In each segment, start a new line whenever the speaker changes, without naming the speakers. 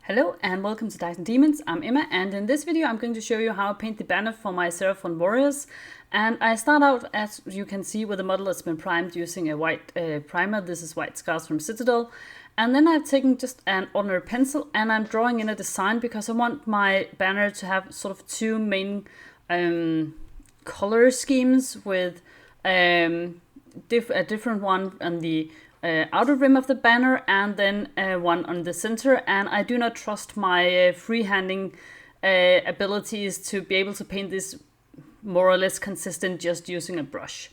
Hello and welcome to Dice and Demons. I'm Emma, and in this video I'm going to show you how I paint the banner for my Seraphon Warriors. And I start out, as you can see, with a model that's been primed using a white primer. This is White Scars from Citadel. And then I've taken just an ordinary pencil and I'm drawing in a design because I want my banner to have sort of two main color schemes, with a different one on the outer rim of the banner and then one on the center. And I do not trust my freehanding abilities to be able to paint this more or less consistent just using a brush.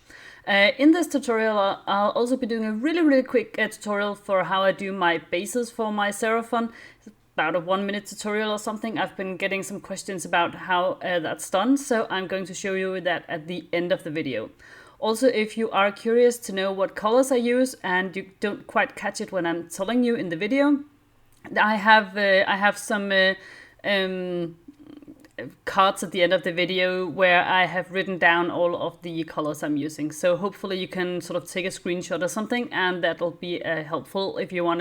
In this tutorial I'll also be doing a really quick tutorial for how I do my bases for my Seraphon. It's about a 1 minute tutorial or something. I've been getting some questions about how that's done, so I'm going to show you that at the end of the video. Also, if you are curious to know what colors I use and you don't quite catch it when I'm telling you in the video, I have some cards at the end of the video where I have written down all of the colors I'm using. So hopefully you can sort of take a screenshot or something, and that'll be helpful if you want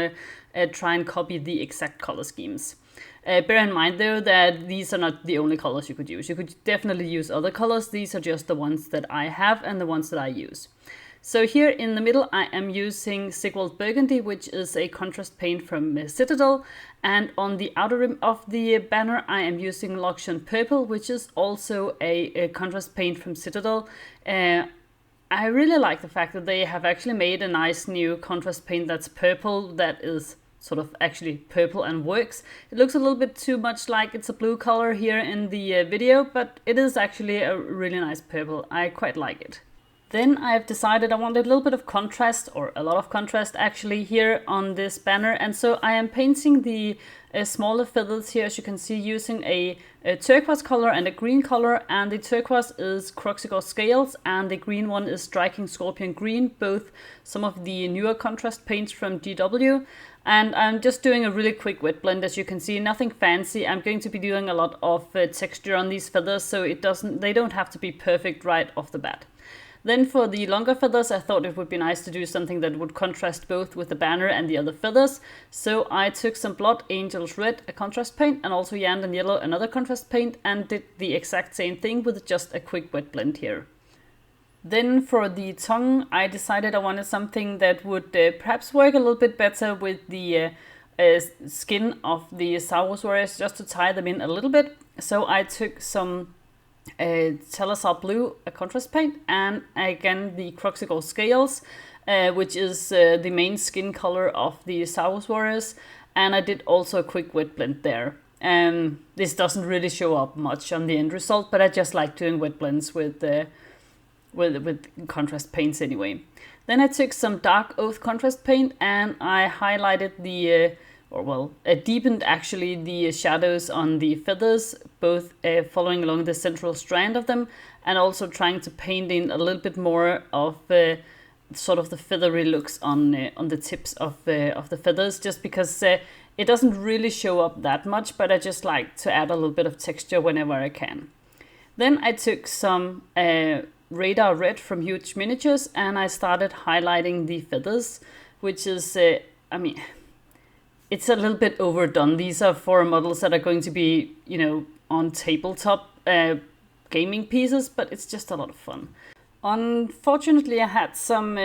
to try and copy the exact color schemes. Bear in mind though that these are not the only colors you could use. You could definitely use other colors. These are just the ones that I have and the ones that I use. So here in the middle I am using Sigwald Burgundy, which is a contrast paint from Citadel. And on the outer rim of the banner I am using Flouroscent Purple, which is also a contrast paint from Citadel. I really like the fact that they have actually made a nice new contrast paint that's purple, that is sort of actually purple and works. It looks a little bit too much like it's a blue color here in the video, but it is actually a really nice purple. I quite like it. Then I've decided I wanted a little bit of contrast, or a lot of contrast actually, here on this banner. And so I am painting the smaller feathers here, as you can see, using a turquoise color and a green color. And the turquoise is Croxigor Scales and the green one is Striking Scorpion Green, both some of the newer contrast paints from GW. And I'm just doing a really quick wet blend, as you can see, nothing fancy. I'm going to be doing a lot of texture on these feathers, so they don't have to be perfect right off the bat. Then for the longer feathers, I thought it would be nice to do something that would contrast both with the banner and the other feathers. So I took some Blood Angels Red, a contrast paint, and also Yandan Yellow, another contrast paint, and did the exact same thing with just a quick wet blend here. Then for the tongue, I decided I wanted something that would perhaps work a little bit better with the skin of the Saurus Warriors, just to tie them in a little bit. So I took some Telazar Blue, a contrast paint, and again the Croxigor Scales, which is the main skin color of the Saurus Warriors, and I did also a quick wet blend there. This doesn't really show up much on the end result, but I just like doing wet blends with contrast paints anyway. Then I took some Dark Oath contrast paint and I highlighted deepened actually the shadows on the feathers, both following along the central strand of them, and also trying to paint in a little bit more of sort of the feathery looks on the tips of the feathers, just because it doesn't really show up that much, but I just like to add a little bit of texture whenever I can. Then I took some Radar Red from Huge Miniatures and I started highlighting the feathers, which is, it's a little bit overdone. These are for models that are going to be, on tabletop gaming pieces, but it's just a lot of fun. Unfortunately, I had some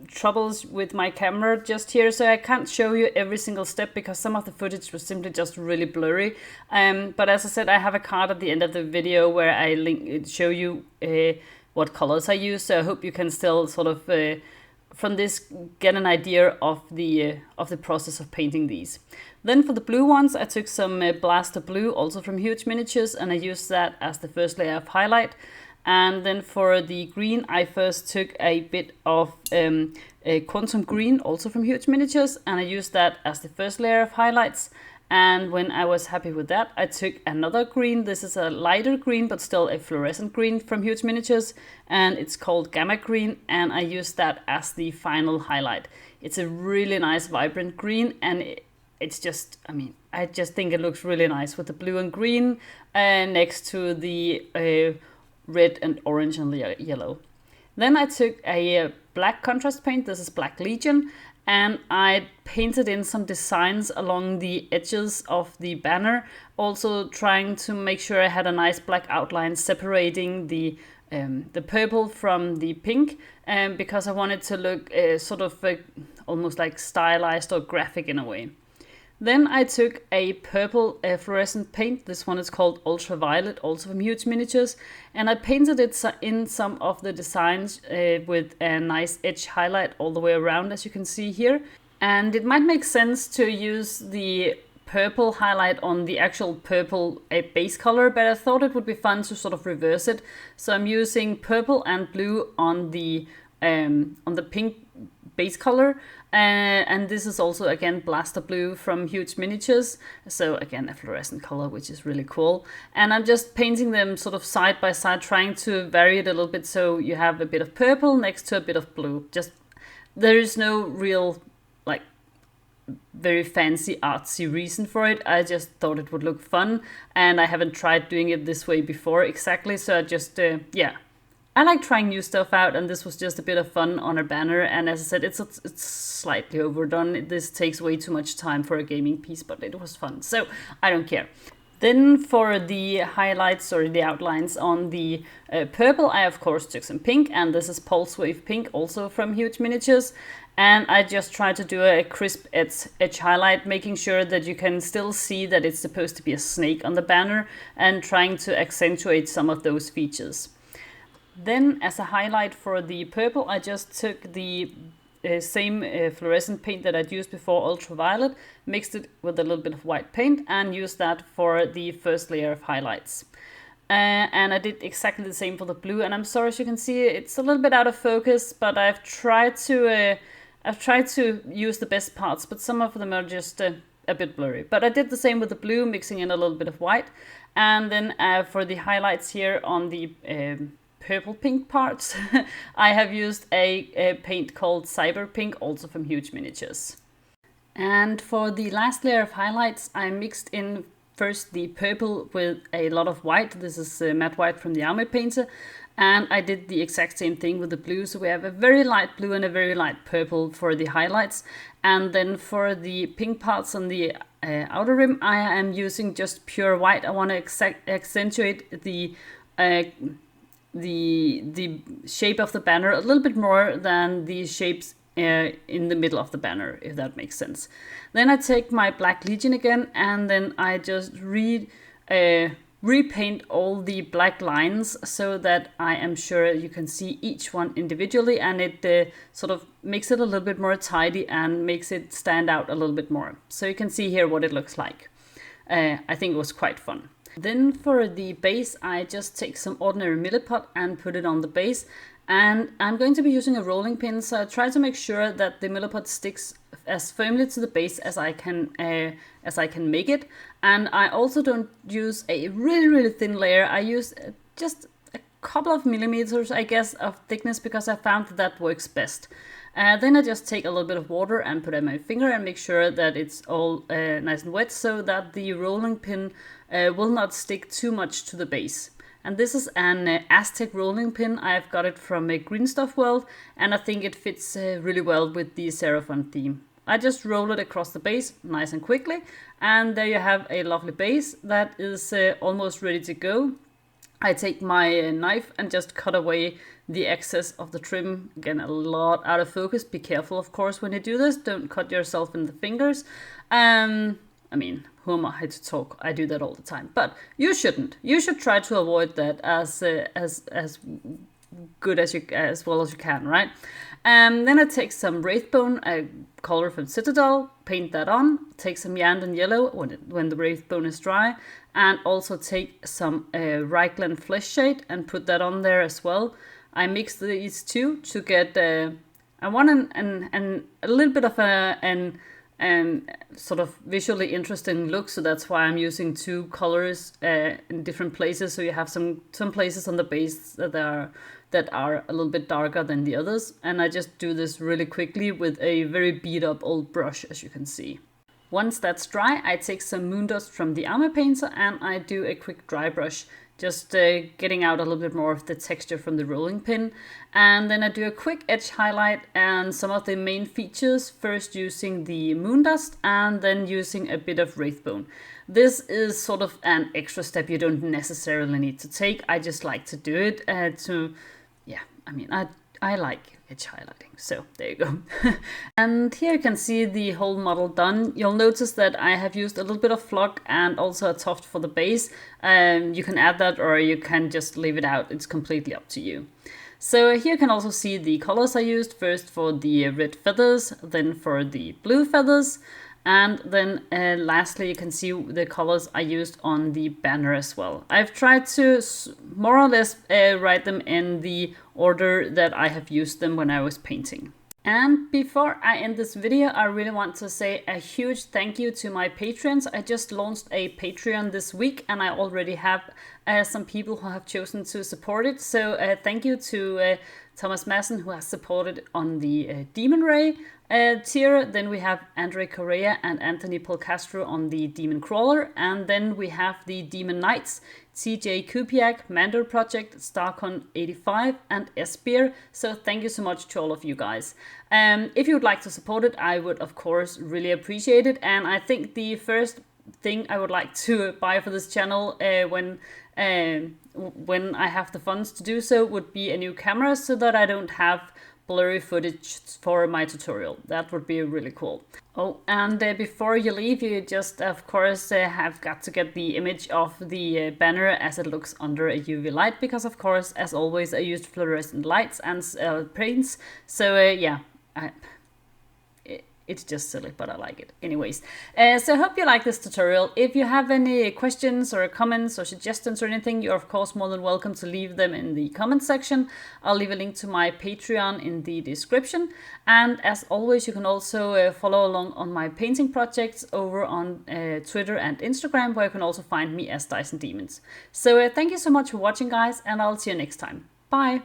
troubles with my camera just here, so I can't show you every single step because some of the footage was simply just really blurry. But as I said, I have a card at the end of the video where I show you what colors I use, so I hope you can still sort of from this get an idea of the process of painting these. Then for the blue ones, I took some Blaster Blue, also from Huge Miniatures, and I used that as the first layer of highlight. And then for the green, I first took a bit of a Quantum Green, also from Huge Miniatures, and I used that as the first layer of highlights. And when I was happy with that, I took another green. This is a lighter green, but still a fluorescent green from Huge Miniatures, and it's called Gamma Green, and I used that as the final highlight. It's a really nice, vibrant green, and it's just, I just think it looks really nice with the blue and green next to the red and orange and yellow. Then I took a black contrast paint. This is Black Legion, and I painted in some designs along the edges of the banner, also trying to make sure I had a nice black outline separating the purple from the pink, because I wanted to look sort of almost like stylized or graphic in a way. Then I took a purple fluorescent paint. This one is called Ultraviolet, also from Huge Miniatures. And I painted it in some of the designs with a nice edge highlight all the way around, as you can see here. And it might make sense to use the purple highlight on the actual purple base color, but I thought it would be fun to sort of reverse it. So I'm using purple and blue on the pink base color, and this is also again Blaster Blue from Huge Miniatures, so again a fluorescent color, which is really cool. And I'm just painting them sort of side by side, trying to vary it a little bit, so you have a bit of purple next to a bit of blue. Just, there is no real like very fancy artsy reason for it. I just thought it would look fun, and I haven't tried doing it this way before exactly, so I just I like trying new stuff out, and this was just a bit of fun on a banner. And as I said, it's slightly overdone. This takes way too much time for a gaming piece, but it was fun, so I don't care. Then for the highlights or the outlines on the purple, I of course took some pink, and this is Pulse Wave Pink, also from Huge Miniatures. And I just tried to do a crisp edge highlight, making sure that you can still see that it's supposed to be a snake on the banner, and trying to accentuate some of those features. Then as a highlight for the purple, I just took the same fluorescent paint that I'd used before, Ultraviolet, mixed it with a little bit of white paint, and used that for the first layer of highlights. And I did exactly the same for the blue, and I'm sorry, as you can see, it's a little bit out of focus, but I've tried to use the best parts, but some of them are just a bit blurry. But I did the same with the blue, mixing in a little bit of white. And then for the highlights here on the purple pink parts, I have used a paint called Cyber Pink, also from Huge Miniatures. And for the last layer of highlights, I mixed in first the purple with a lot of white. This is matte white from the Army Painter. And I did the exact same thing with the blue. So we have a very light blue and a very light purple for the highlights. And then for the pink parts on the outer rim, I am using just pure white. I want to accentuate the shape of the banner a little bit more than the shapes in the middle of the banner, if that makes sense. Then I take my Black Legion again, and then I just repaint all the black lines so that I am sure you can see each one individually, and it sort of makes it a little bit more tidy and makes it stand out a little bit more. So you can see here what it looks like. I think it was quite fun. Then for the base, I just take some ordinary milliput and put it on the base. And I'm going to be using a rolling pin, so I try to make sure that the milliput sticks as firmly to the base as I can make it. And I also don't use a really thin layer. I use just a couple of millimeters, I guess, of thickness, because I found that works best. Then I just take a little bit of water and put it on my finger and make sure that it's all nice and wet, so that the rolling pin will not stick too much to the base. And this is an Aztec rolling pin. I've got it from a Green Stuff World, and I think it fits really well with the Seraphon theme. I just roll it across the base nice and quickly, and there you have a lovely base that is almost ready to go. I take my knife and just cut away the excess of the trim. Again, a lot out of focus. Be careful, of course, when you do this. Don't cut yourself in the fingers. I mean, who am I to talk? I do that all the time, but you shouldn't. You should try to avoid that as good as well as you can, right? Then I take some Wraithbone, a color from Citadel, paint that on. Take some Yanden Yellow when the Wraithbone is dry, and also take some Reichland Flesh Shade and put that on there as well. I mix these two to get. I want a little bit of an sort of visually interesting look, so that's why I'm using two colors in different places. So you have some places on the base that are a little bit darker than the others, and I just do this really quickly with a very beat up old brush, as you can see. Once that's dry, I take some Moondust from the Armor Painter and I do a quick dry brush just getting out a little bit more of the texture from the rolling pin. And then I do a quick edge highlight and some of the main features, first using the moon dust and then using a bit of wraithbone. This is sort of an extra step you don't necessarily need to take. I just like to do it I like edge highlighting, so there you go. And here you can see the whole model done. You'll notice that I have used a little bit of flock and also a tuft for the base. You can add that or you can just leave it out. It's completely up to you. So here you can also see the colors I used, first for the red feathers, then for the blue feathers. And then lastly, you can see the colors I used on the banner as well. I've tried to more or less write them in the order that I have used them when I was painting. And before I end this video, I really want to say a huge thank you to my patrons. I just launched a Patreon this week and I already have some people who have chosen to support it. So thank you to Thomas Madsen, who has supported on the Demon Ray tier. Then we have Andre Correa and Anthony Polcastro on the Demon Crawler. And then we have the Demon Knights, TJ Kupiak, Mando Project, Starcon85 and Espear. So thank you so much to all of you guys. If you would like to support it, I would of course really appreciate it. And I think the first thing I would like to buy for this channel when I have the funds to do so would be a new camera, so that I don't have blurry footage for my tutorial. That would be really cool. Oh, and before you leave, you just of course have got to get the image of the banner as it looks under a UV light, because of course, as always, I used fluorescent lights and paints. So yeah, it's just silly, but I like it. Anyways, so I hope you like this tutorial. If you have any questions or comments or suggestions or anything, you're of course more than welcome to leave them in the comment section. I'll leave a link to my Patreon in the description. And as always, you can also follow along on my painting projects over on Twitter and Instagram, where you can also find me as Dice and Demons. So thank you so much for watching, guys, and I'll see you next time. Bye!